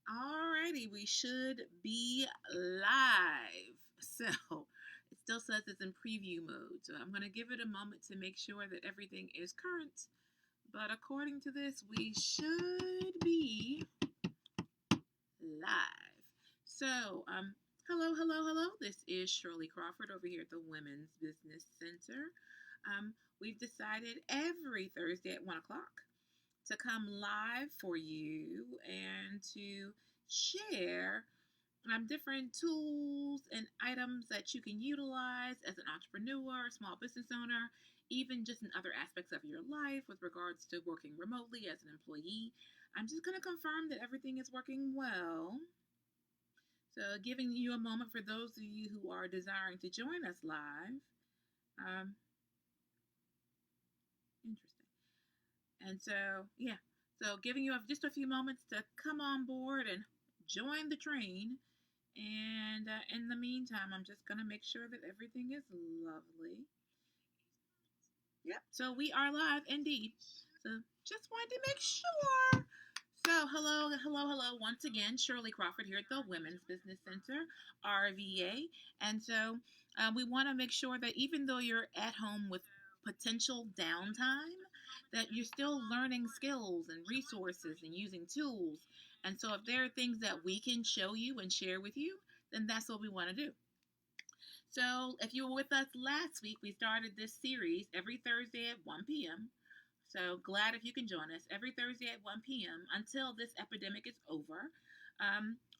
Alrighty, we should be live. So it still says it's in preview mode. So I'm going to give it a moment to make sure that everything is current. But according to this, we should be live. So, hello. This is Shirley Crawford over here at the Women's Business Center. We've decided every Thursday at 1 o'clock to come live for you and to share different tools and items that you can utilize as an entrepreneur, small business owner, even just in other aspects of your life with regards to working remotely as an employee. I'm just going to confirm that everything is working well. So, giving you a moment for those of you who are desiring to join us live. Um, Interesting. And so, yeah. So, giving you just a few moments to come on board and join the train. And in the meantime, I'm just going to make sure that everything is lovely. Yep. So, we are live indeed. So, just wanted to make sure. So, hello. Once again, Shirley Crawford here at the Women's Business Center, RVA. And so, we want to make sure that even though you're at home with potential downtime, that you're still learning skills and resources and using tools. And so, if there are things that we can show you and share with you, then that's what we want to do. So, if you were with us last week, we started this series every Thursday at 1 p.m. So glad if you can join us every Thursday at 1 p.m. until this epidemic is over,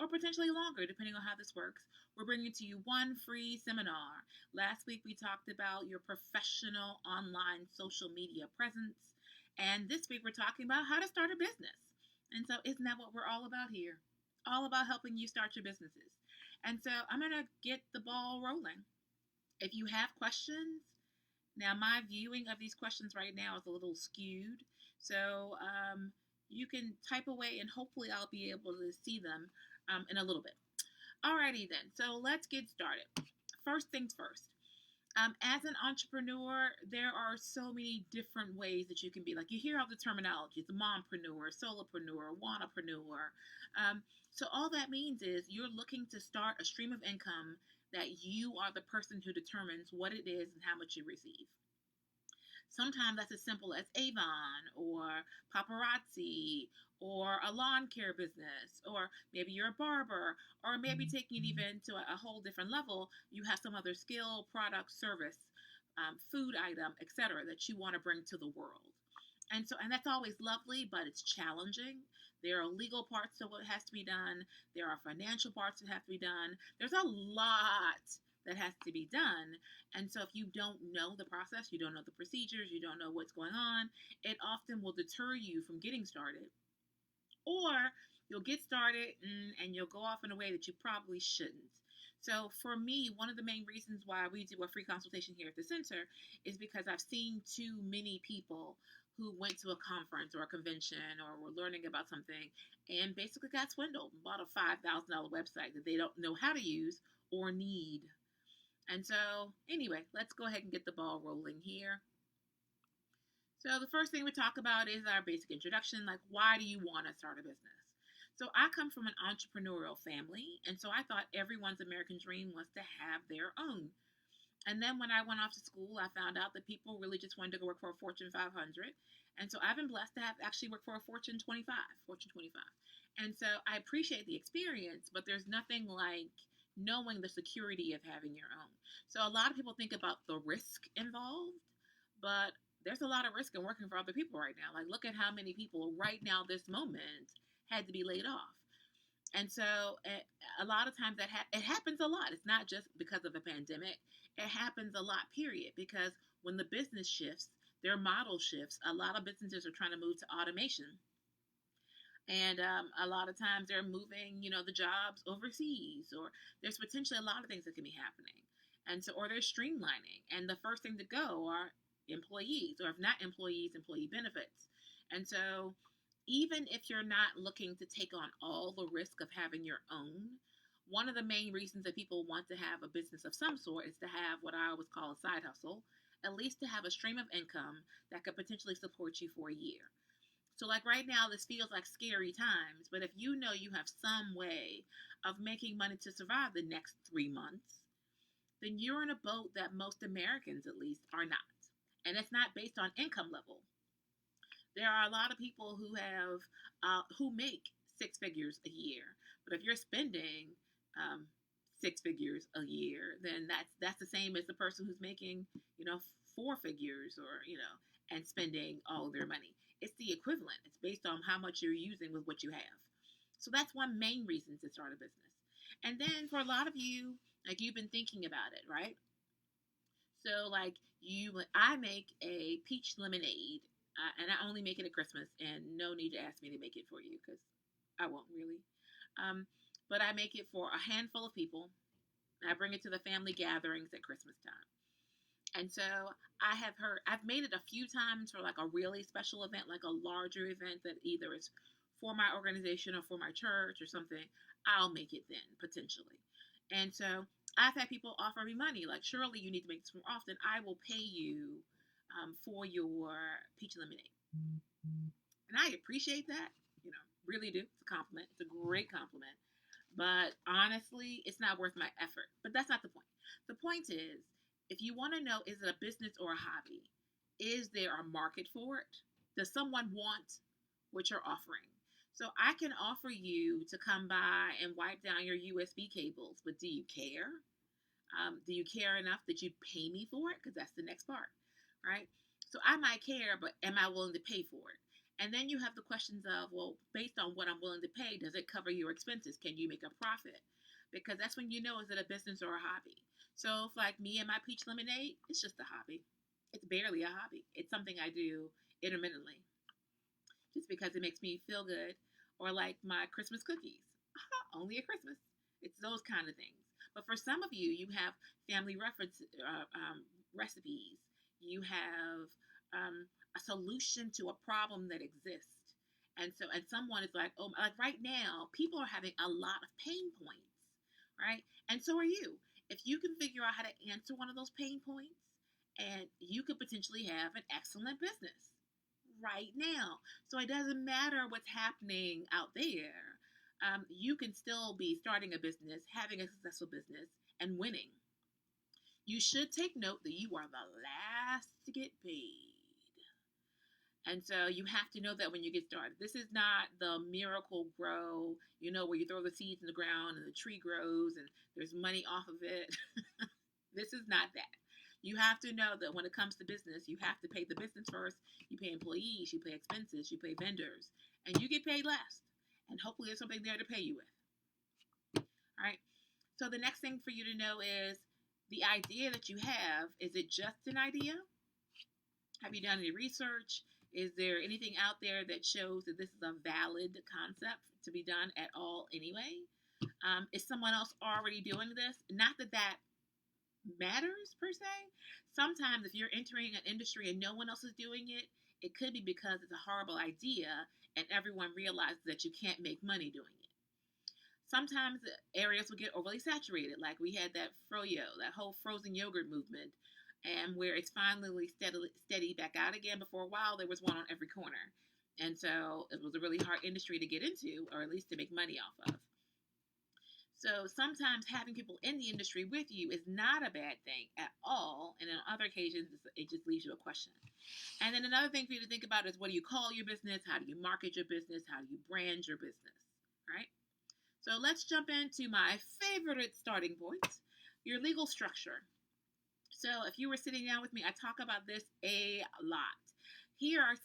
or potentially longer, depending on how this works. We're bringing to you one free seminar. Last week we talked about your professional online social media presence, and this week we're talking about how to start a business. And so, isn't that what we're all about here? All about helping you start your businesses. And so, I'm going to get the ball rolling. If you have questions, now, my viewing of these questions right now is a little skewed, so you can type away and hopefully I'll be able to see them in a little bit. Alrighty then, so let's get started. First things first. As an entrepreneur, there are so many different ways that you can be. Like you hear all the terminologies: mompreneur, solopreneur, wannapreneur. So all that means is you're looking to start a stream of income that you are the person who determines what it is and how much you receive. Sometimes that's as simple as Avon or paparazzi or a lawn care business, or maybe you're a barber, or maybe taking it even to a whole different level, you have some other skill, product, service, food item, etc., that you want to bring to the world. And that's always lovely, but it's challenging. There are legal parts to what has to be done. There are financial parts that have to be done. There's a lot that has to be done. And so if you don't know the process, you don't know the procedures, you don't know what's going on, it often will deter you from getting started. Or you'll get started and you'll go off in a way that you probably shouldn't. So for me, one of the main reasons why we do a free consultation here at the center is because I've seen too many people who went to a conference or a convention or were learning about something and basically got swindled and bought a $5,000 website that they don't know how to use or need. And so, anyway, let's go ahead and get the ball rolling here. So, the first thing we talk about is our basic introduction, like why do you want to start a business? So, I come from an entrepreneurial family, and so I thought everyone's American dream was to have their own. And then when I went off to school, I found out that people really just wanted to go work for a Fortune 500. And so I've been blessed to have actually worked for a Fortune 25, Fortune 25. And so I appreciate the experience, but there's nothing like knowing the security of having your own. So a lot of people think about the risk involved, but there's a lot of risk in working for other people right now. Like, look at how many people right now, this moment, had to be laid off. And so a lot of times it happens a lot. It's not just because of a pandemic. It happens a lot, period. Because when the business shifts, their model shifts. A lot of businesses are trying to move to automation. And a lot of times they're moving, the jobs overseas, or there's potentially a lot of things that can be happening. And so, or they're streamlining. And the first thing to go are employees, or if not employees, employee benefits. And so, even if you're not looking to take on all the risk of having your own, one of the main reasons that people want to have a business of some sort is to have what I always call a side hustle, at least to have a stream of income that could potentially support you for a year. So, like right now, this feels like scary times, but if you know you have some way of making money to survive the next 3 months, then you're in a boat that most Americans, at least, are not. And it's not based on income level. There are a lot of people who make 6 figures a year, but if you're spending 6 figures a year, then that's the same as the person who's making 4 figures, or and spending all their money. It's the equivalent. It's based on how much you're using with what you have. So that's one main reason to start a business. And then for a lot of you, like, you've been thinking about it, right? So like I make a peach lemonade, and I only make it at Christmas, and no need to ask me to make it for you because I won't really. Um, but I make it for a handful of people. I bring it to the family gatherings at Christmas time. And so I've made it a few times for like a really special event, like a larger event that either is for my organization or for my church or something. I'll make it then, potentially. And so I've had people offer me money, like, surely you need to make this more often. I will pay you for your peach lemonade. And I appreciate that, really do. It's a compliment. It's a great compliment. But honestly, it's not worth my effort. But that's not the point. The point is, if you want to know, is it a business or a hobby? Is there a market for it? Does someone want what you're offering? So I can offer you to come by and wipe down your USB cables, but do you care? Do you care enough that you pay me for it? Because that's the next part, right? So I might care, but am I willing to pay for it? And then you have the questions of, well, based on what I'm willing to pay, does it cover your expenses? Can you make a profit? Because that's when you know, is it a business or a hobby? So if like me and my peach lemonade, it's just a hobby. It's barely a hobby. It's something I do intermittently just because it makes me feel good. Or like my Christmas cookies. Only at Christmas. It's those kind of things. But for some of you, you have family recipes. You have a solution to a problem that exists. And someone is like, oh, like right now, people are having a lot of pain points, right? And so are you. If you can figure out how to answer one of those pain points, and you could potentially have an excellent business right now. So it doesn't matter what's happening out there. You can still be starting a business, having a successful business, and winning. You should take note that you are the last to get paid. And so you have to know that when you get started. This is not the miracle grow, where you throw the seeds in the ground and the tree grows and there's money off of it. This is not that. You have to know that when it comes to business, you have to pay the business first. You pay employees, you pay expenses, you pay vendors, and you get paid last. And hopefully there's something there to pay you with. All right. So the next thing for you to know is the idea that you have, is it just an idea? Have you done any research? Is there anything out there that shows that this is a valid concept to be done at all anyway? Is someone else already doing this? Not that that matters per se. Sometimes if you're entering an industry and no one else is doing it, it could be because it's a horrible idea and everyone realizes that you can't make money doing it. Sometimes areas will get overly saturated, like we had that froyo, that whole frozen yogurt movement, and where it's finally steady back out again. Before a while, there was one on every corner. And so it was a really hard industry to get into, or at least to make money off of. So sometimes having people in the industry with you is not a bad thing at all. And on other occasions, it just leaves you a question. And then another thing for you to think about is, what do you call your business? How do you market your business? How do you brand your business? Right? So let's jump into my favorite starting points, your legal structure. So if you were sitting down with me, I talk about this a lot. Here are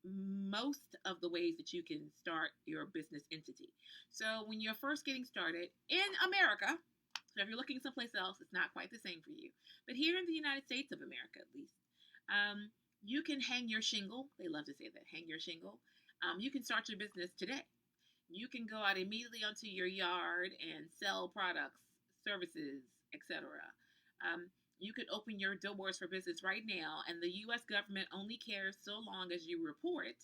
most of the ways that you can start your business entity. So when you're first getting started in America, so if you're looking someplace else, it's not quite the same for you. But here in the United States of America, at least, you can hang your shingle. They love to say that, hang your shingle. You can start your business today. You can go out immediately onto your yard and sell products, services, etc. You could open your doors for business right now, and the U.S. government only cares so long as you report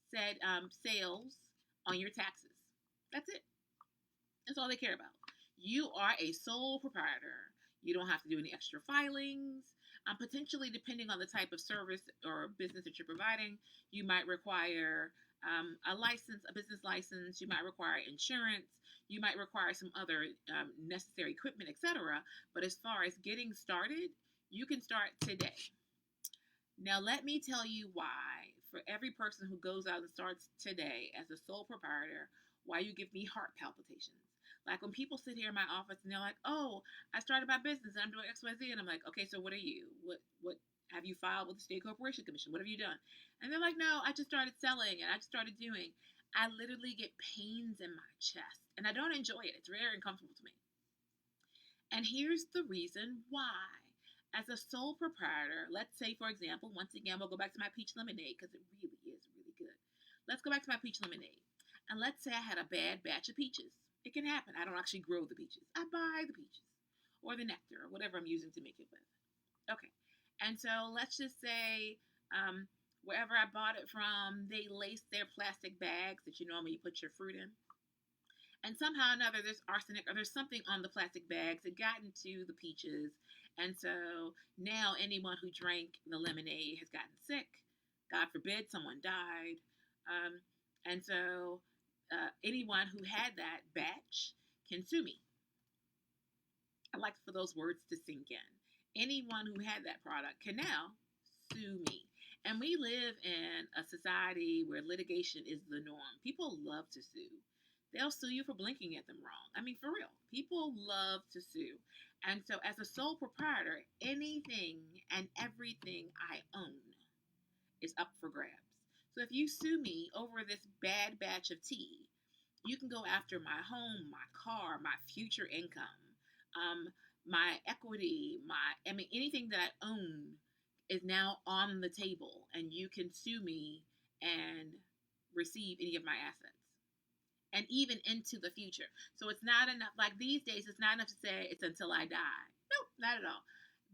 said sales on your taxes. That's it. That's all they care about. You are a sole proprietor. You don't have to do any extra filings. Potentially, depending on the type of service or business that you're providing, you might require a license, a business license. You might require insurance. You might require some other necessary equipment, etc. But as far as getting started, you can start today. Now, let me tell you why, for every person who goes out and starts today as a sole proprietor, why you give me heart palpitations. Like when people sit here in my office and they're like, "Oh, I started my business and I'm doing XYZ," and I'm like, "Okay, so what are you? What have you filed with the State Corporation Commission? What have you done?" And they're like, "No, I just started selling and I just started doing." I literally get pains in my chest and I don't enjoy it. It's very uncomfortable to me. And here's the reason why. As a sole proprietor, let's say, for example, once again, we'll go back to my peach lemonade because it really is really good. Let's go back to my peach lemonade. And let's say I had a bad batch of peaches. It can happen. I don't actually grow the peaches. I buy the peaches or the nectar or whatever I'm using to make it with. Okay. And so let's just say wherever I bought it from, they laced their plastic bags that you normally put your fruit in. And somehow or another, there's arsenic or there's something on the plastic bags that got into the peaches. And so now anyone who drank the lemonade has gotten sick. God forbid someone died. And so anyone who had that batch can sue me. I like for those words to sink in. Anyone who had that product can now sue me. And we live in a society where litigation is the norm. People love to sue. They'll sue you for blinking at them wrong. I mean, for real. People love to sue. And so as a sole proprietor, anything and everything I own is up for grabs. So if you sue me over this bad batch of tea, you can go after my home, my car, my future income, my equity, anything that I own is now on the table, and you can sue me and receive any of my assets. And even into the future. So it's not enough, like these days, it's not enough to say it's until I die. Nope, not at all.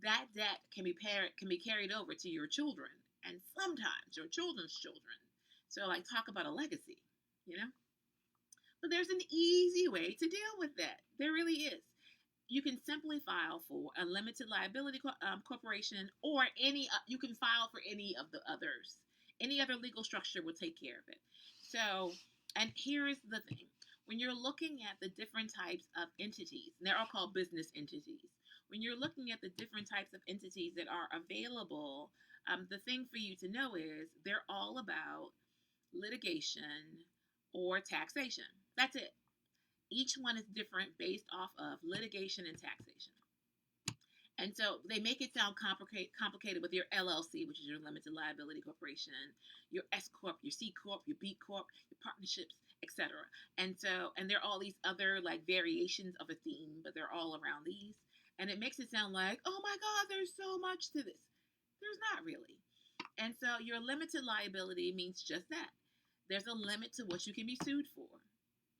That debt can be carried over to your children and sometimes your children's children. So like talk about a legacy, you know? But there's an easy way to deal with that. There really is. You can simply file for a limited liability corporation or you can file for any of the others. Any other legal structure will take care of it. So, and here's the thing. When you're looking at the different types of entities, and they're all called business entities. When you're looking at the different types of entities that are available, the thing for you to know is they're all about litigation or taxation. That's it. Each one is different based off of litigation and taxation. And so they make it sound complicated with your LLC, which is your limited liability corporation, your S Corp, your C Corp, your B Corp, your partnerships, etc. And there are all these other like variations of a theme, but they're all around these. And it makes it sound like, oh my God, there's so much to this. There's not really. And so your limited liability means just that. There's a limit to what you can be sued for.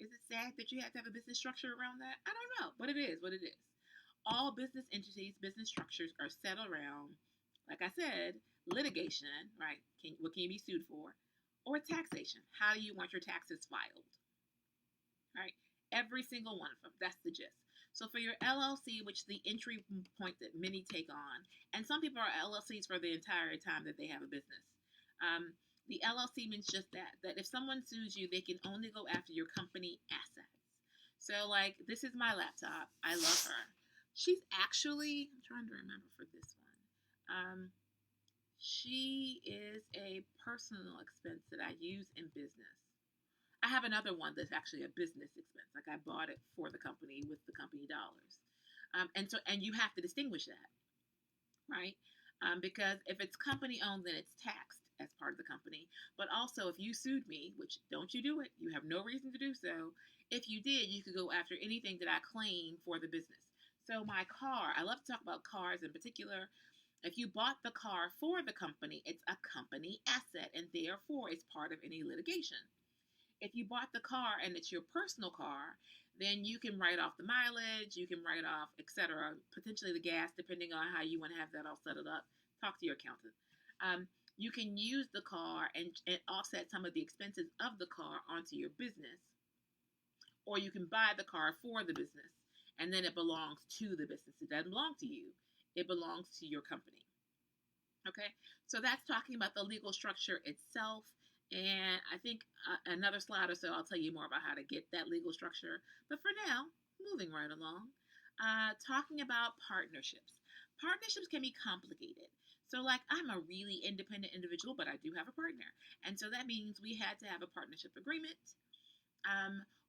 Is it sad that you have to have a business structure around that? I don't know, but it is what it is. All business entities, business structures are set around, like I said, litigation, right? What can you be sued for? Or taxation. How do you want your taxes filed? Right? Every single one of them. That's the gist. So for your LLC, which is the entry point that many take on, and some people are LLCs for the entire time that they have a business. The LLC means just that if someone sues you, they can only go after your company assets. So like, this is my laptop. I love her. She's actually, I'm trying to remember for this one. She is a personal expense that I use in business. I have another one that's actually a business expense. Like I bought it for the company with the company dollars. And you have to distinguish that, right? Because if it's company owned, then it's taxed as part of the company. But also, if you sued me, which don't you do it, you have no reason to do so. If you did, you could go after anything that I claim for the business. So my car, I love to talk about cars in particular. If you bought the car for the company, it's a company asset and therefore it's part of any litigation. If you bought the car and it's your personal car, then you can write off the mileage, you can write off, etc., potentially the gas, depending on how you want to have that all set up. Talk to your accountant. You can use the car and offset some of the expenses of the car onto your business. Or you can buy the car for the business. And then it belongs to the business. It doesn't belong to you. It belongs to your company. Okay, so that's talking about the legal structure itself. And I think another slide or so, I'll tell you more about how to get that legal structure. But for now, moving right along, talking about partnerships. Partnerships can be complicated. So, like, I'm a really independent individual, but I do have a partner. And so that means we had to have a partnership agreement.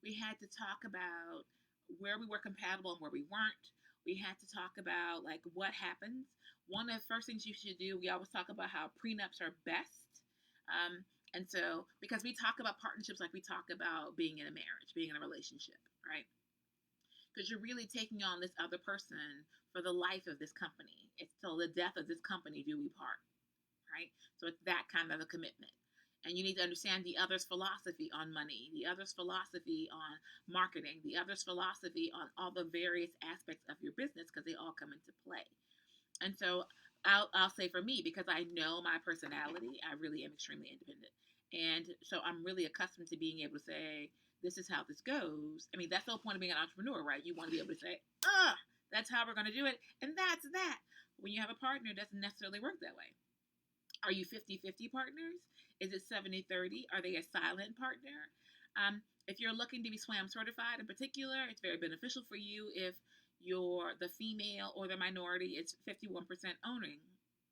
We had to talk about where we were compatible and where we weren't. We had to talk about like what happens. One of the first things you should do, we always talk about how prenups are best. Um, and so, because we talk about partnerships like we talk about being in a marriage, being in a relationship, right? Because you're really taking on this other person for the life of this company. It's till the death of this company do we part, right? So it's that kind of a commitment. And you need to understand the other's philosophy on money, the other's philosophy on marketing, the other's philosophy on all the various aspects of your business because they all come into play. And so I'll say for me, because I know my personality, I really am extremely independent. And so I'm really accustomed to being able to say, this is how this goes. I mean, that's the whole point of being an entrepreneur, right? You want to be able to say, that's how we're going to do it. And that's that. When you have a partner, it doesn't necessarily work that way. Are you 50-50 partners? Is it 70-30? Are they a silent partner? If you're looking to be SWAM certified in particular, it's very beneficial for you if you're the female or the minority is 51% owning,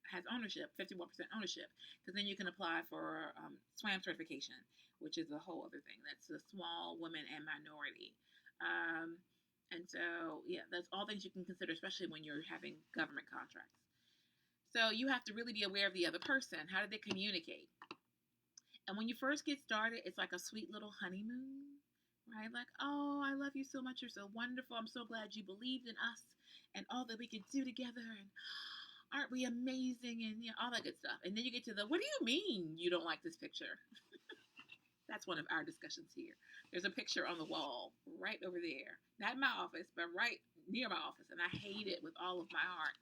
has ownership, 51% ownership, because then you can apply for SWAM certification, which is a whole other thing. That's the small women and minority. And so, yeah, that's all things you can consider, especially when you're having government contracts. So you have to really be aware of the other person. How did they communicate? And when you first get started, it's like a sweet little honeymoon, right? Like, oh, I love you so much. You're so wonderful. I'm so glad you believed in us and all that we could do together. And aren't we amazing? And all that good stuff. And then you get to the, what do you mean you don't like this picture? That's one of our discussions here. There's a picture on the wall right over there. Not in my office, but right near my office. And I hate it with all of my heart.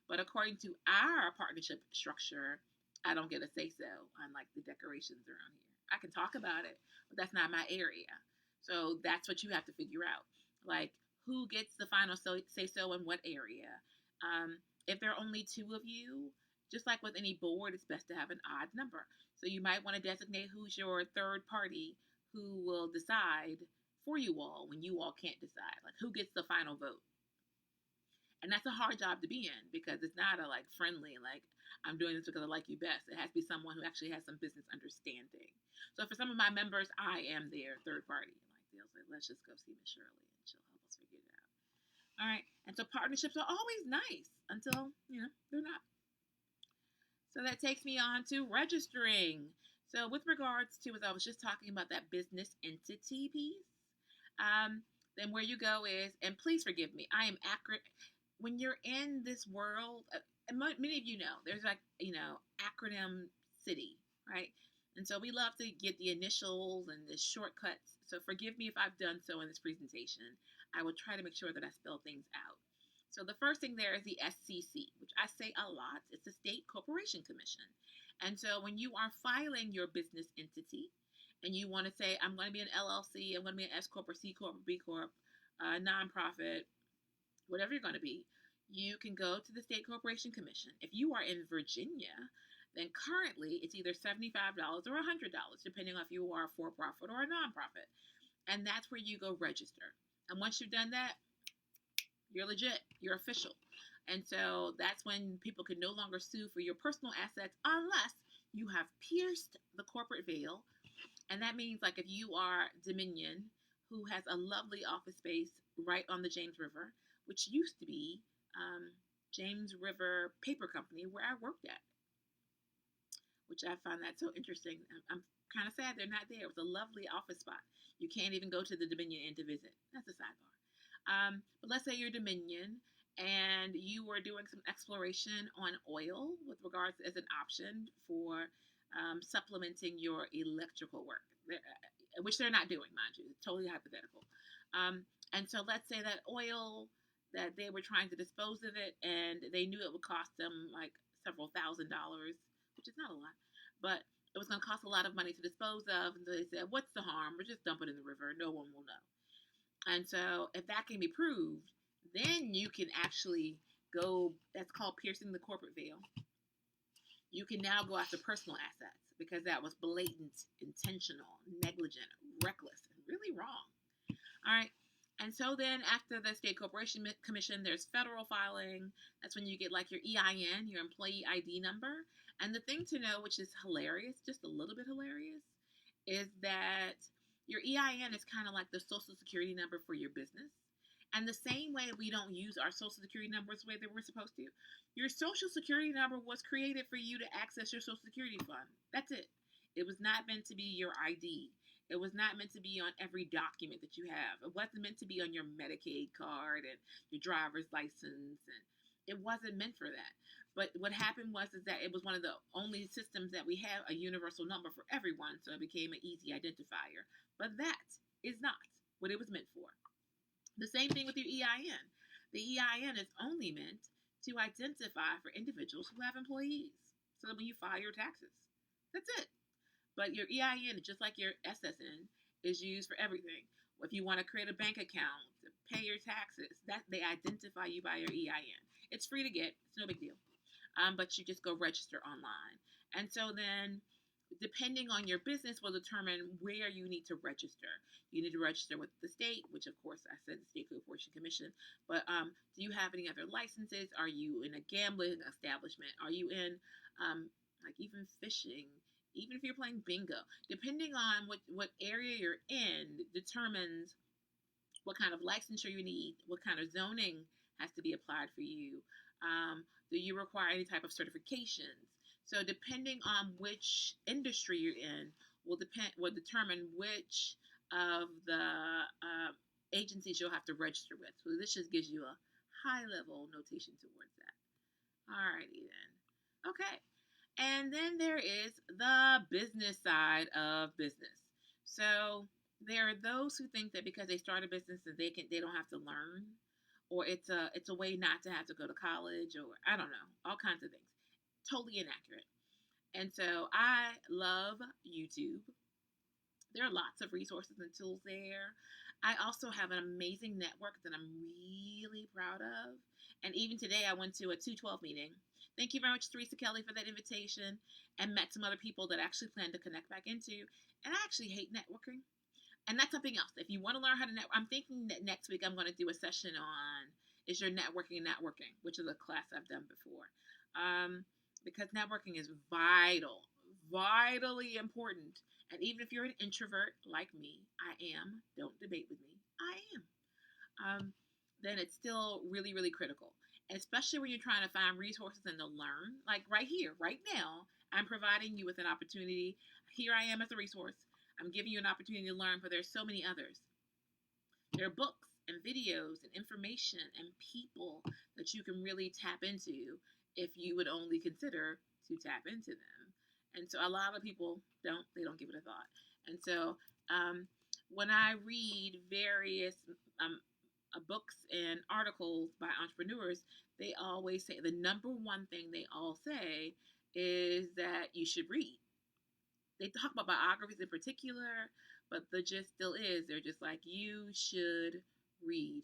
But according to our partnership structure, I don't get a say-so on like the decorations around here. I can talk about it, but that's not my area. So that's what you have to figure out. Like, who gets the final say-so in what area? If there are only two of you, just like with any board, it's best to have an odd number. So you might want to designate who's your third party who will decide for you all when you all can't decide. Like, who gets the final vote? And that's a hard job to be in because it's not a like friendly, like I'm doing this because I like you best. It has to be someone who actually has some business understanding. So for some of my members, I am their third party. Like they'll say, let's just go see Miss Shirley and she'll help us figure it out. All right. And so partnerships are always nice until, they're not. So that takes me on to registering. So with regards to, as I was just talking about that business entity piece, then where you go is, and please forgive me, I am accurate. When you're in this world, and many of you know, there's like, acronym city, right? And so we love to get the initials and the shortcuts. So forgive me if I've done so in this presentation. I will try to make sure that I spell things out. So the first thing there is the SCC, which I say a lot. It's the State Corporation Commission. And so when you are filing your business entity and you want to say, I'm going to be an LLC, I'm going to be an S Corp or C Corp or B Corp, nonprofit, whatever you're going to be, you can go to the State Corporation Commission. If you are in Virginia, then currently it's either $75 or $100, depending on if you are a for-profit or a nonprofit. And that's where you go register. And once you've done that, you're legit. You're official. And so that's when people can no longer sue for your personal assets unless you have pierced the corporate veil. And that means like if you are Dominion, who has a lovely office space right on the James River, which used to be James River Paper Company, where I worked at, which I found that so interesting. I'm kind of sad they're not there. It was a lovely office spot. You can't even go to the Dominion Inn to visit. That's a sidebar. But let's say you're Dominion and you were doing some exploration on oil with regards as an option for supplementing your electrical work, which they're not doing, mind you. It's totally hypothetical. And so let's say that oil, that they were trying to dispose of it and they knew it would cost them like several $1,000s, which is not a lot, but it was going to cost a lot of money to dispose of. And so they said, what's the harm? We'll just dump it in the river. No one will know. And so if that can be proved, then you can actually go, that's called piercing the corporate veil. you can now go after personal assets because that was blatant, intentional, negligent, reckless, and really wrong. All right. And so then after the State Corporation Commission, there's federal filing. That's when you get like your EIN, your employee ID number. And the thing to know, which is hilarious, just a little bit hilarious, is that your EIN is kind of like the social security number for your business. And the same way we don't use our social security numbers the way that we're supposed to, your social security number was created for you to access your social security fund. That's it. It was not meant to be your ID. It was not meant to be on every document that you have. It wasn't meant to be on your Medicaid card and your driver's license. And it wasn't meant for that. But what happened was is that it was one of the only systems that we have a universal number for everyone, so it became an easy identifier. But that is not what it was meant for. The same thing with your EIN. The EIN is only meant to identify for individuals who have employees. So that when you file your taxes, that's it. But your EIN, just like your SSN, is used for everything. If you want to create a bank account, to pay your taxes, that they identify you by your EIN. It's free to get. It's no big deal. But you just go register online. And so then, depending on your business, will determine where you need to register. You need to register with the state, which of course I said the State Corporation Commission. But do you have any other licenses? Are you in a gambling establishment? Are you in like even fishing? Even if you're playing bingo, depending on what area you're in, determines what kind of licensure you need, what kind of zoning has to be applied for you. Do you require any type of certifications? So depending on which industry you're in will determine which of the agencies you'll have to register with. So this just gives you a high level notation towards that. Alrighty then. Okay. And then there is the business side of business. So there are those who think that because they start a business that they don't have to learn, or it's a way not to have to go to college, or I don't know, all kinds of things. Totally inaccurate. And so I love YouTube. There are lots of resources and tools there. I also have an amazing network that I'm really proud of. And even today I went to a 212 meeting. Thank you very much, Teresa Kelly, for that invitation, and met some other people that I actually plan to connect back into. And I actually hate networking. And that's something else. If you want to learn how to network, I'm thinking that next week I'm going to do a session on is your networking not working, which is a class I've done before. Because networking is vitally important. And even if you're an introvert like me, I am, don't debate with me, I am, then it's still really, really critical. Especially when you're trying to find resources and to learn. Like right here, right now, I'm providing you with an opportunity. Here I am as a resource. I'm giving you an opportunity to learn, but there's so many others. There are books and videos and information and people that you can really tap into if you would only consider to tap into them. And so a lot of people don't give it a thought. And so when I read various books and articles by entrepreneurs, they always say the number one thing they all say is that you should read. They talk about biographies in particular, but the gist still is they're just like, you should read.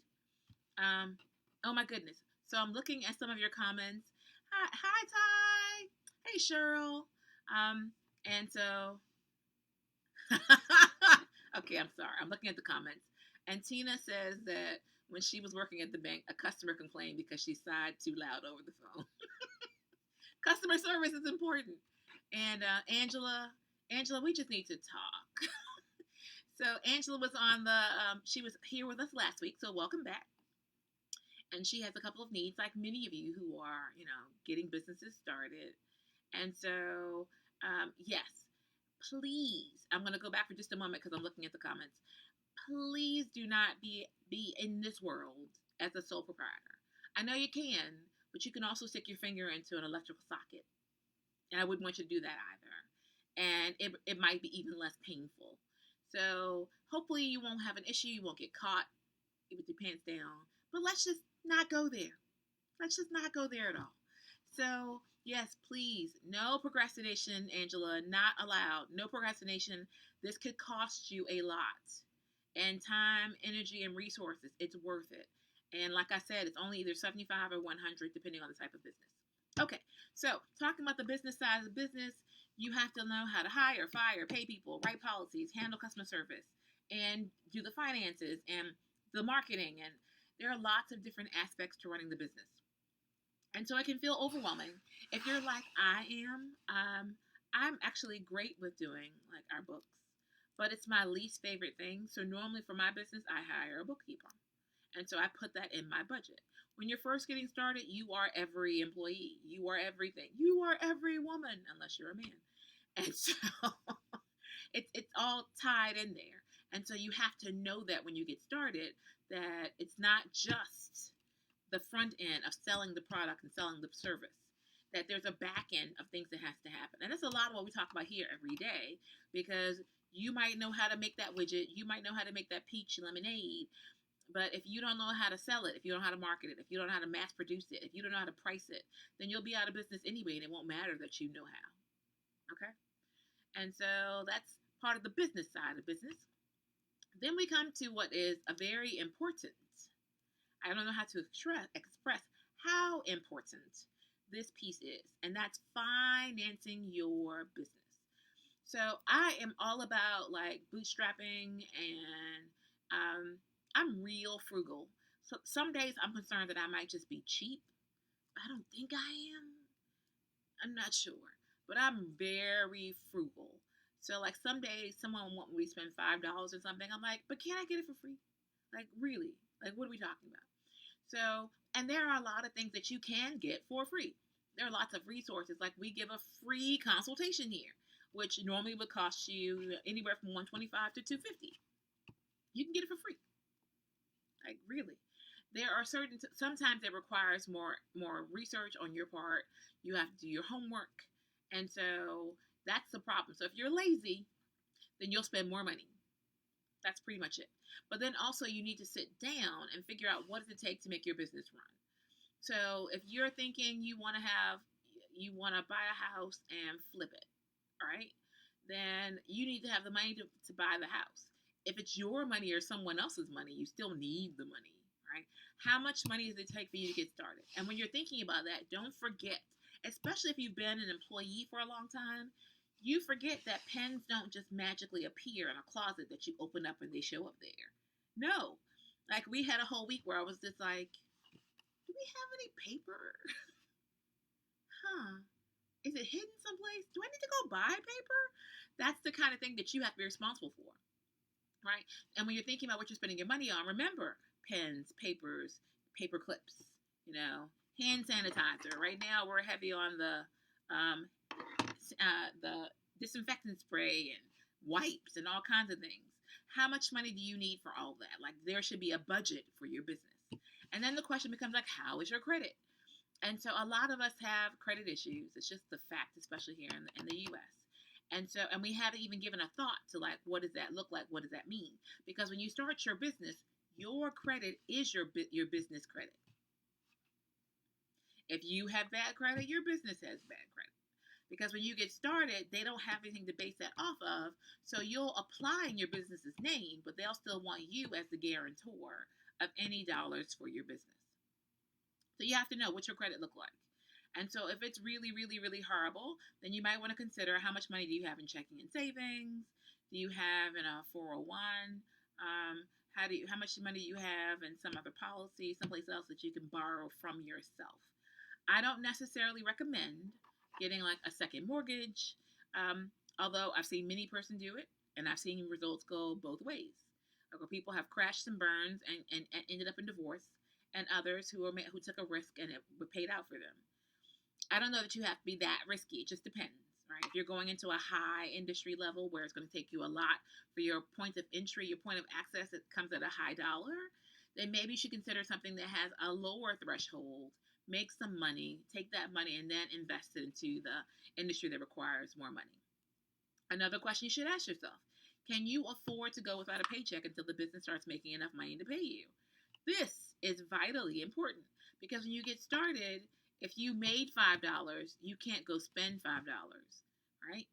Oh my goodness. So I'm looking at some of your comments. Hi Ty. Hey Cheryl. And so okay, I'm sorry. I'm looking at the comments. And Tina says that when she was working at the bank, a customer complained because she sighed too loud over the phone. Customer service is important. And Angela, we just need to talk. So Angela was on she was here with us last week, so welcome back. And she has a couple of needs, like many of you who are, getting businesses started. And so, yes, please, I'm going to go back for just a moment because I'm looking at the comments. Please do not be in this world as a sole proprietor. I know you can, but you can also stick your finger into an electrical socket. And I wouldn't want you to do that either. And it might be even less painful. So hopefully you won't have an issue. You won't get caught with your pants down. But let's just not go there. Let's just not go there at all. So yes, please, no procrastination, Angela, not allowed. No procrastination. This could cost you a lot. And time, energy, and resources. It's worth it. And like I said, it's only either 75 or 100 depending on the type of business. Okay, So, talking about the business side of the business, you have to know how to hire, fire, pay people, write policies, handle customer service, and do the finances and the marketing. And there are lots of different aspects to running the business. And so it can feel overwhelming. If you're like I am, I'm actually great with doing like our books, but it's my least favorite thing. So normally for my business, I hire a bookkeeper. And so I put that in my budget. When you're first getting started, you are every employee. You are everything. You are every woman, unless you're a man. And so it's all tied in there. And so you have to know that when you get started, that it's not just the front end of selling the product and selling the service, that there's a back end of things that has to happen. And that's a lot of what we talk about here every day, because you might know how to make that widget, you might know how to make that peach lemonade, but if you don't know how to sell it, if you don't know how to market it, if you don't know how to mass produce it, if you don't know how to price it, then you'll be out of business anyway, and it won't matter that you know how. Okay? And so that's part of the business side of business. Then we come to what is a very important, I don't know how to express how important this piece is, and that's financing your business. So I am all about like bootstrapping, and I'm real frugal. So some days I'm concerned that I might just be cheap. I don't think I am. I'm not sure, but I'm very frugal. So like some days someone want me to spend $5 or something. I'm like, but can't I get it for free? Like really? Like what are we talking about? So, and there are a lot of things that you can get for free. There are lots of resources. Like we give a free consultation here, which normally would cost you anywhere from $125 to $250. You can get it for free. Like really. There are sometimes it requires more research on your part. You have to do your homework. And so that's the problem. So if you're lazy, then you'll spend more money. That's pretty much it. But then also you need to sit down and figure out what does it take to make your business run. So if you're thinking you want to buy a house and flip it, right? Then you need to have the money to buy the house. If it's your money or someone else's money, you still need the money, right? How much money does it take for you to get started? And when you're thinking about that, don't forget, especially if you've been an employee for a long time, you forget that pens don't just magically appear in a closet that you open up and they show up there. No. Like we had a whole week where I was just like, do we have any paper? Is it hidden someplace? Do I need to go buy paper? That's the kind of thing that you have to be responsible for, right? And when you're thinking about what you're spending your money on, remember pens, papers, paper clips, hand sanitizer. Right now we're heavy on the disinfectant spray and wipes and all kinds of things. How much money do you need for all that? Like there should be a budget for your business. And then the question becomes like, how is your credit? And so a lot of us have credit issues. It's just the fact, especially here in the U.S. And we haven't even given a thought to like, what does that look like? What does that mean? Because when you start your business, your credit is your business credit. If you have bad credit, your business has bad credit. Because when you get started, they don't have anything to base that off of. So you'll apply in your business's name, but they'll still want you as the guarantor of any dollars for your business. So you have to know what your credit look like. And so if it's really, really, really horrible, then you might want to consider how much money do you have in checking and savings? Do you have in a 401? How much money do you have in some other policy, someplace else that you can borrow from yourself? I don't necessarily recommend getting like a second mortgage, although I've seen many persons do it, and I've seen results go both ways. Where people have crashed and burned and ended up in divorce, and others who took a risk and it paid out for them. I don't know that you have to be that risky. It just depends, right? If you're going into a high industry level where it's going to take you a lot for your point of entry, your point of access, it comes at a high dollar, then maybe you should consider something that has a lower threshold, make some money, take that money, and then invest it into the industry that requires more money. Another question you should ask yourself, can you afford to go without a paycheck until the business starts making enough money to pay you? This is vitally important because when you get started, if you made $5, you can't go spend $5, right?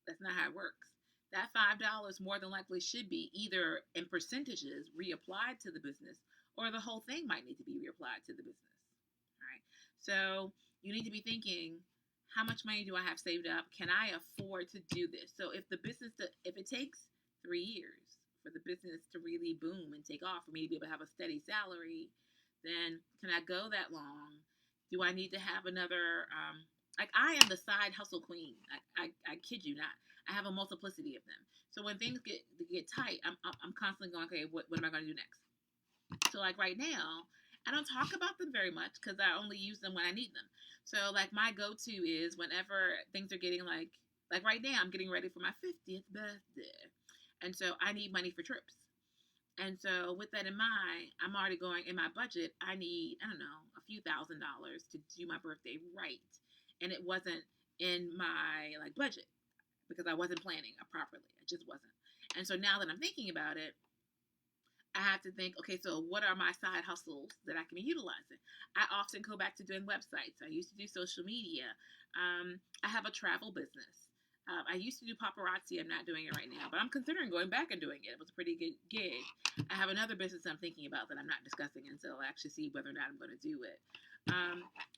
That's not how it works. That $5 more than likely should be either in percentages reapplied to the business, or the whole thing might need to be reapplied to the business, right? So you need to be thinking, how much money do I have saved up? Can I afford to do this? So if if it takes 3 years for the business to really boom and take off, for me to be able to have a steady salary, then can I go that long? Do I need to have another? Like I am the side hustle queen. I kid you not. I have a multiplicity of them. So when things get tight, I'm constantly going, okay, what am I going to do next? So like right now, I don't talk about them very much because I only use them when I need them. So like my go-to is whenever things are getting like right now, I'm getting ready for my 50th birthday, and so I need money for trips. And so with that in mind, I'm already going in my budget. I need, I don't know, a few $1,000s to do my birthday right, and it wasn't in my like budget because I wasn't planning it properly. I just wasn't. And so now that I'm thinking about it, I have to think, okay, so what are my side hustles that I can be utilizing? I often go back to doing websites. I used to do social media. I have a travel business. I used to do paparazzi. I'm not doing it right now, but I'm considering going back and doing it. It was a pretty good gig. I have another business I'm thinking about that I'm not discussing until I actually see whether or not I'm going to do it.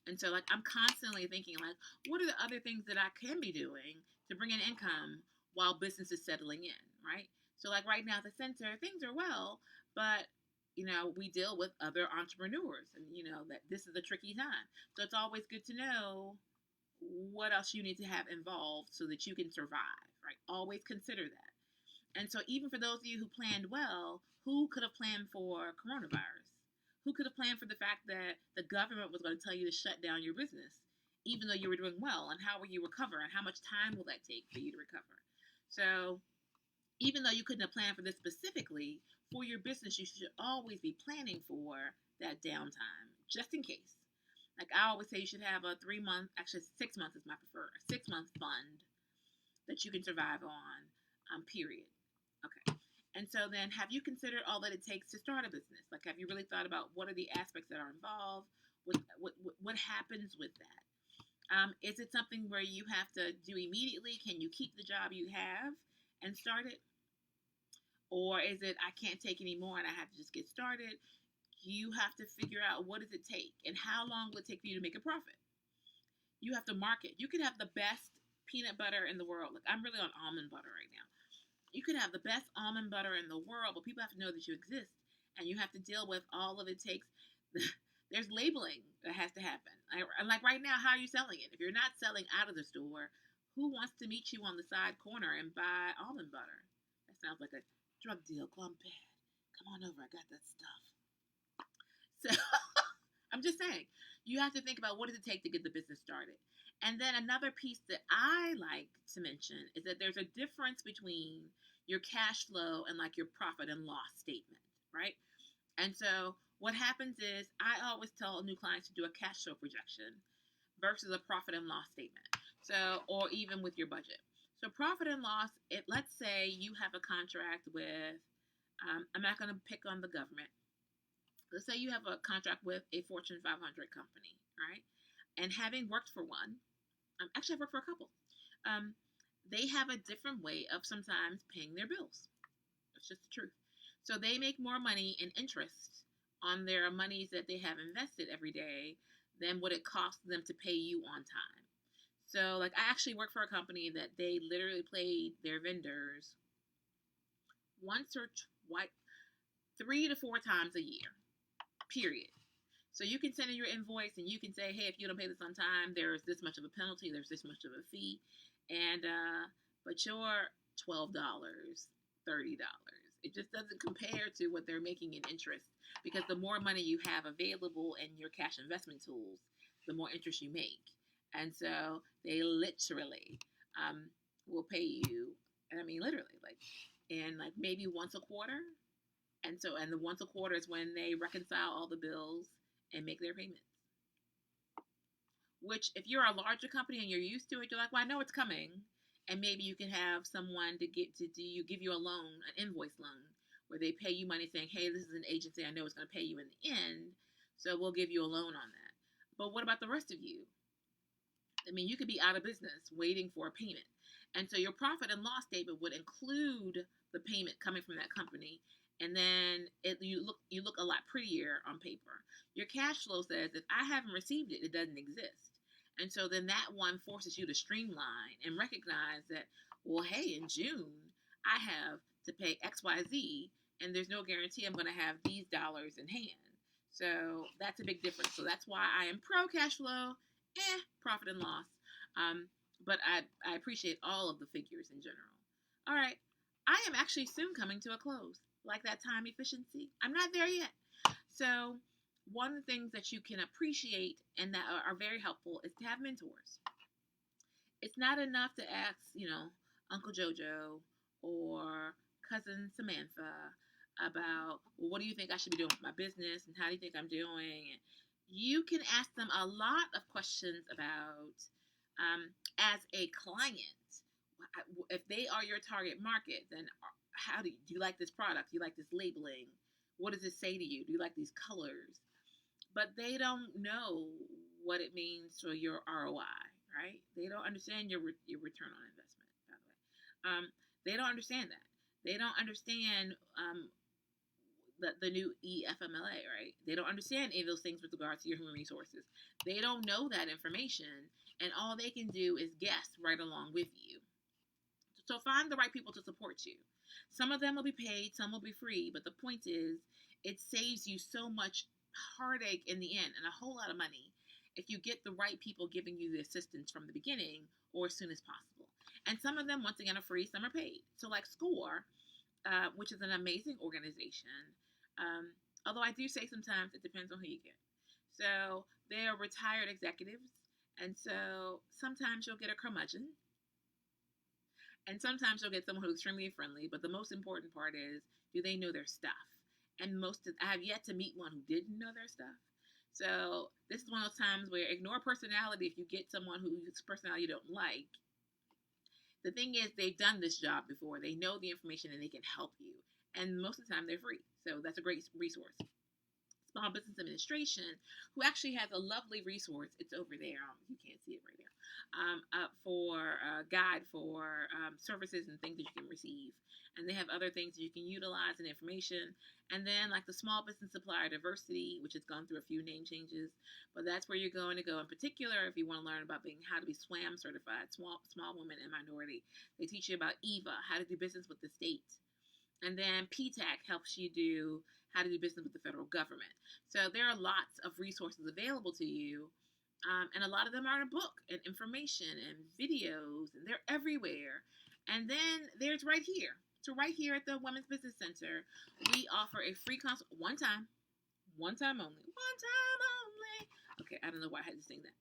And so, like, I'm constantly thinking, like, what are the other things that I can be doing to bring in income while business is settling in, right? So, like, right now at the center, things are well, but we deal with other entrepreneurs, and that this is a tricky time. So it's always good to know what else you need to have involved so that you can survive, right? Always consider that. And so even for those of you who planned well, who could have planned for coronavirus? Who could have planned for the fact that the government was going to tell you to shut down your business, even though you were doing well? And how will you recover? And how much time will that take for you to recover? So even though you couldn't have planned for this specifically, for your business, you should always be planning for that downtime, just in case. Like I always say, you should have a 3 month, actually 6 months is my preferred, a 6 month fund that you can survive on, period. Okay. And so then, have you considered all that it takes to start a business? Like, have you really thought about what are the aspects that are involved? What happens with that? Is it something where you have to do immediately? Can you keep the job you have and start it? Or is it, I can't take anymore and I have to just get started? You have to figure out what does it take and how long will it take for you to make a profit. You have to market. You could have the best peanut butter in the world. Like I'm really on almond butter right now. You could have the best almond butter in the world, but people have to know that you exist, and you have to deal with all of it takes. There's labeling that has to happen. Like right now, how are you selling it? If you're not selling out of the store, who wants to meet you on the side corner and buy almond butter? That sounds like a drug deal gone bad. Come on over, I got that stuff. So I'm just saying, you have to think about what does it take to get the business started. And then another piece that I like to mention is that there's a difference between your cash flow and like your profit and loss statement, right? And so what happens is I always tell new clients to do a cash flow projection versus a profit and loss statement. So, or even with your budget. So profit and loss, let's say you have a contract with, I'm not going to pick on the government. Let's say you have a contract with a Fortune 500 company, right? And having worked for one, actually I've worked for a couple, they have a different way of sometimes paying their bills. That's just the truth. So they make more money in interest on their monies that they have invested every day than what it costs them to pay you on time. So, like, I actually work for a company that they literally paid their vendors once or twice, 3 to 4 times a year, period. So you can send in your invoice and you can say, hey, if you don't pay this on time, there's this much of a penalty, there's this much of a fee, and but your $12, $30, it just doesn't compare to what they're making in interest, because the more money you have available in your cash investment tools, the more interest you make. And so they literally will pay you, and I mean literally, like, and like maybe once a quarter. And the once a quarter is when they reconcile all the bills and make their payments. Which, if you're a larger company and you're used to it, you're like, well, I know it's coming. And maybe you can have someone give you a loan, an invoice loan, where they pay you money saying, hey, this is an agency I know it's going to pay you in the end, so we'll give you a loan on that. But what about the rest of you? I mean, you could be out of business waiting for a payment. And so your profit and loss statement would include the payment coming from that company. And then you look a lot prettier on paper. Your cash flow says, if I haven't received it, it doesn't exist. And so then that one forces you to streamline and recognize that, well, hey, in June, I have to pay XYZ, and there's no guarantee I'm going to have these dollars in hand. So that's a big difference. So that's why I am pro cash flow, profit and loss. But I appreciate all of the figures in general. All right. I am actually soon coming to a close. Like that time efficiency. I'm not there yet. So one of the things that you can appreciate and that are very helpful is to have mentors. It's not enough to ask, Uncle Jojo or cousin Samantha about, well, what do you think I should be doing with my business and how do you think I'm doing? You can ask them a lot of questions about, as a client, if they are your target market, then how do you like this product? Do you like this labeling? What does it say to you? Do you like these colors? But they don't know what it means for your ROI, right? They don't understand your return on investment, by the way. They don't understand that. They don't understand the new EFMLA, right? They don't understand any of those things with regard to your human resources. They don't know that information, and all they can do is guess right along with you. So find the right people to support you. Some of them will be paid, some will be free, but the point is, it saves you so much heartache in the end and a whole lot of money if you get the right people giving you the assistance from the beginning or as soon as possible. And some of them, once again, are free, some are paid. So like SCORE, which is an amazing organization, although I do say sometimes it depends on who you get. So they are retired executives, and so sometimes you'll get a curmudgeon, and sometimes you'll get someone who's extremely friendly, but the most important part is, do they know their stuff? And I have yet to meet one who didn't know their stuff. So this is one of those times where ignore personality if you get someone whose personality you don't like. The thing is, they've done this job before. They know the information and they can help you. And most of the time, they're free. So that's a great resource. Small Business Administration, who actually has a lovely resource. It's over there. You can't see it right there. For a guide for services and things that you can receive. And they have other things that you can utilize and information. And then like the Small Business Supplier Diversity, which has gone through a few name changes. But that's where you're going to go. In particular, if you want to learn about how to be SWAM certified, small women and minority. They teach you about EVA, how to do business with the state. And then PTAC helps you do how to do business with the federal government. So there are lots of resources available to you. And a lot of them are in a book and information and videos, and they're everywhere. And then there's right here. So right here at the Women's Business Center, we offer a free consult one time only. Okay, I don't know why I had to sing that.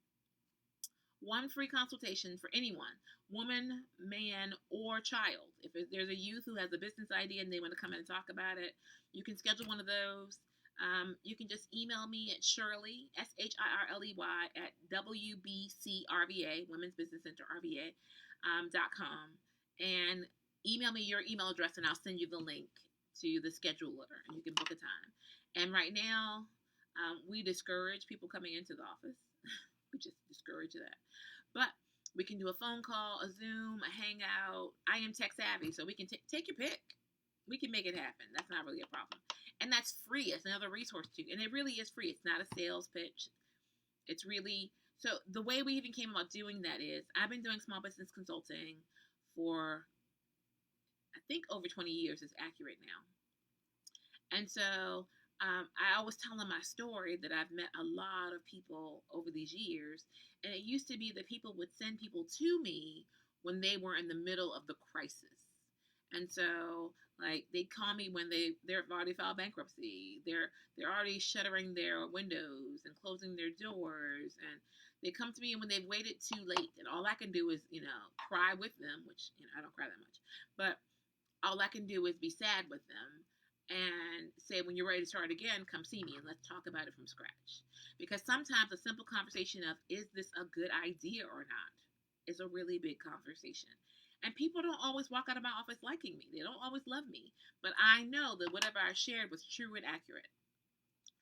One free consultation for anyone, woman, man, or child. If there's a youth who has a business idea and they want to come in and talk about it, you can schedule one of those. You can just email me at Shirley, SHIRLEY, at WBCRVA, Women's Business Center RVA, .com, and email me your email address and I'll send you the link to the scheduler and you can book a time. And right now, we discourage people coming into the office. We just discourage that. But we can do a phone call, a Zoom, a hangout. I am tech savvy, so we can take your pick. We can make it happen. That's not really a problem. And that's free. It's another resource too. And it really is free. It's not a sales pitch. It's really, so the way we even came about doing that is, I've been doing small business consulting for, I think over 20 years is accurate now. And so I always tell them my story that I've met a lot of people over these years. And it used to be that people would send people to me when they were in the middle of the crisis. And so, like, they'd call me when they've already filed bankruptcy. They're already shuttering their windows and closing their doors. And they come to me when they've waited too late. And all I can do is, cry with them, which, I don't cry that much. But all I can do is be sad with them and say, when you're ready to start again, come see me and let's talk about it from scratch. Because sometimes a simple conversation of, is this a good idea or not, is a really big conversation. And people don't always walk out of my office liking me. They don't always love me. But I know that whatever I shared was true and accurate.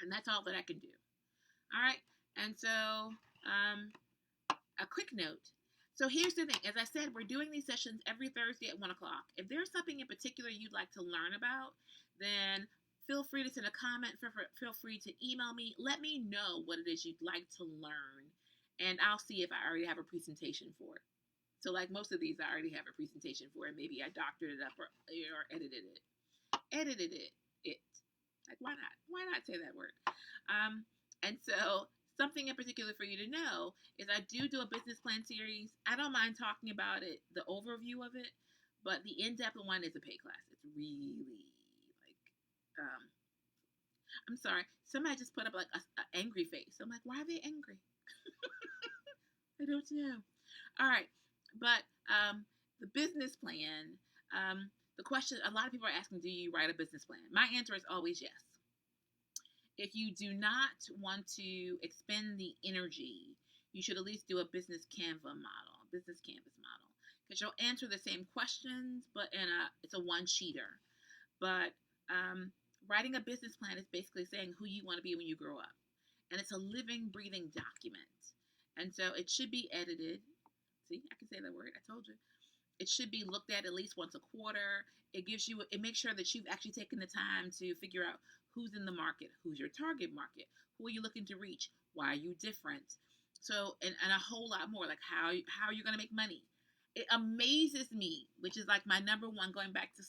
And that's all that I can do. All right. And so, a quick note. So here's the thing. As I said, we're doing these sessions every Thursday at 1 o'clock. If there's something in particular you'd like to learn about, then feel free to send a comment. Feel free to email me. Let me know what it is you'd like to learn. and I'll see if I already have a presentation for it. So like most of these, I already have a presentation for it. Maybe I doctored it up or edited it. Edited it. It. Like, why not? Why not say that word? And so something in particular for you to know is I do a business plan series. I don't mind talking about it, the overview of it, but the in-depth one is a paid class. It's really like, I'm sorry, somebody just put up like a angry face. I'm like, why are they angry? I don't know. All right, but the business plan. The question a lot of people are asking: do you write a business plan? My answer is always yes. If you do not want to expend the energy, you should at least do a business canvas model, because you'll answer the same questions, but it's a one-sheeter. But writing a business plan is basically saying who you want to be when you grow up, and it's a living, breathing document, and so it should be edited. See, I can say that word. I told you. It should be looked at least once a quarter. It makes sure that you've actually taken the time to figure out who's in the market, who's your target market, who are you looking to reach, why are you different. So, and a whole lot more, like how are you going to make money. It amazes me, which is like my number one, going back to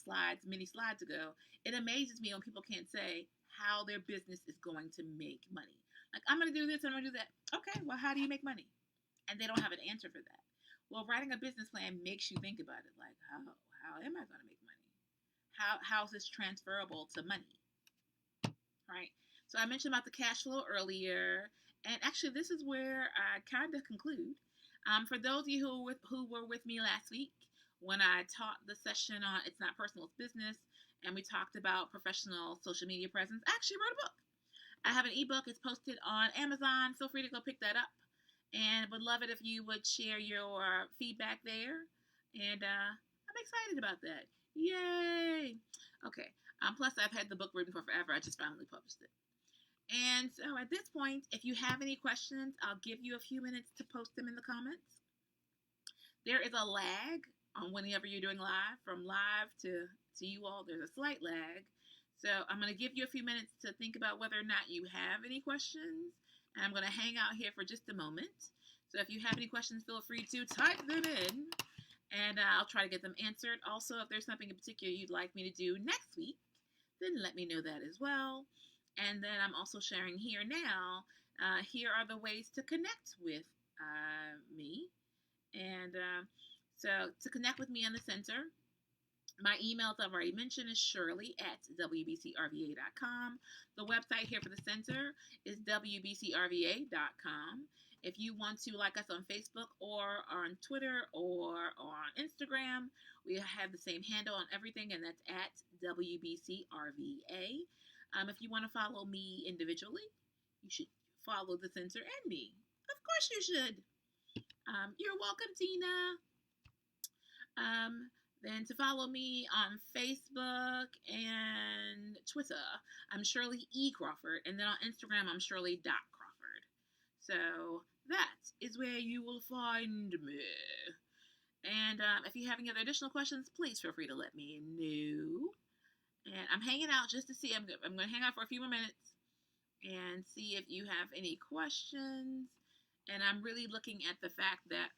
many slides ago, it amazes me when people can't say how their business is going to make money. Like, I'm going to do this, I'm going to do that. Okay, well, how do you make money? And they don't have an answer for that. Well, writing a business plan makes you think about it, like, how am I going to make money? How is this transferable to money? Right? So I mentioned about the cash flow earlier, and actually this is where I kind of conclude. For those of you who were with me last week when I taught the session on It's Not Personal, It's Business, and we talked about professional social media presence, I actually wrote a book. I have an ebook. It's posted on Amazon. Feel free to go pick that up. And would love it if you would share your feedback there. And I'm excited about that. Yay! Okay. Plus, I've had the book written for forever. I just finally published it. And so at this point, if you have any questions, I'll give you a few minutes to post them in the comments. There is a lag on whenever you're doing live. From live to you all, there's a slight lag. So I'm going to give you a few minutes to think about whether or not you have any questions. And I'm going to hang out here for just a moment. So if you have any questions, feel free to type them in. And I'll try to get them answered. Also, if there's something in particular you'd like me to do next week, then let me know that as well. And then I'm also sharing here now. Here are the ways to connect with me. And so to connect with me in the center, my emails I've already mentioned is shirley@wbcrva.com. The website here for the center is wbcrva.com. If you want to like us on Facebook or on Twitter or on Instagram, we have the same handle on everything, and that's at WBCRVA. If you want to follow me individually, you should follow the center and me. Of course you should. You're welcome, Tina. Then to follow me on Facebook and Twitter, I'm Shirley E. Crawford. And then on Instagram, I'm Shirley.Crawford. So that is where you will find me. And if you have any other additional questions, please feel free to let me know. And I'm hanging out just to see. I'm going to hang out for a few more minutes and see if you have any questions. And I'm really looking at the fact that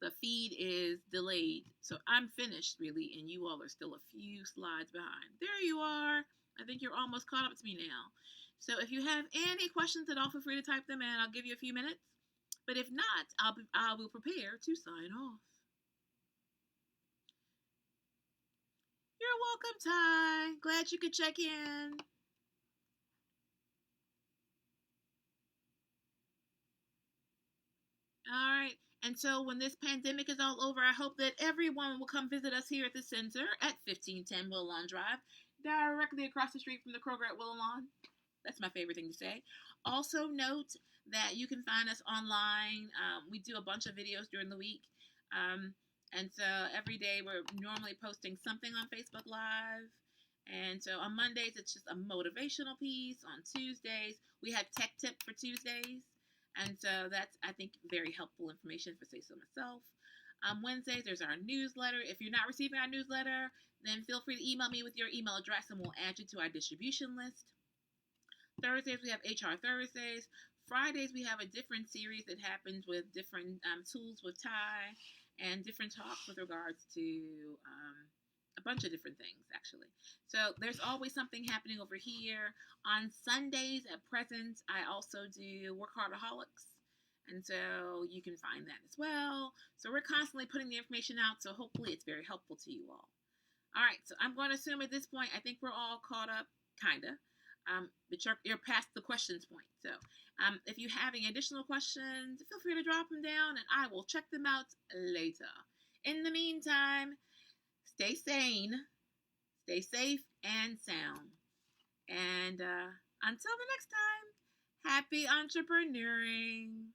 the feed is delayed. So I'm finished, really, and you all are still a few slides behind. There you are. I think you're almost caught up to me now. So if you have any questions at all, feel free to type them in. I'll give you a few minutes. But if not, I will prepare to sign off. You're welcome, Ty. Glad you could check in. All right. And so when this pandemic is all over, I hope that everyone will come visit us here at the center at 1510 Willowlawn Drive, directly across the street from the Kroger at Willowlawn. That's my favorite thing to say. Also note that you can find us online. We do a bunch of videos during the week. And so every day we're normally posting something on Facebook Live. And so on Mondays, it's just a motivational piece. On Tuesdays, we have Tech Tip for Tuesdays. And so that's, I think, very helpful information for Say So Myself. Wednesdays, there's our newsletter. If you're not receiving our newsletter, then feel free to email me with your email address and we'll add you to our distribution list. Thursdays, we have HR Thursdays. Fridays we have a different series that happens with different tools with Ty and different talks with regards to a bunch of different things actually. So there's always something happening over here. On Sundays at present, I also do Work Hardaholics. And so you can find that as well. So we're constantly putting the information out. So hopefully it's very helpful to you all. All right. So I'm going to assume at this point, I think we're all caught up, kind of. But you're past the questions point. So if you have any additional questions, feel free to drop them down and I will check them out later. In the meantime, stay sane, stay safe and sound. And until the next time, happy entrepreneuring.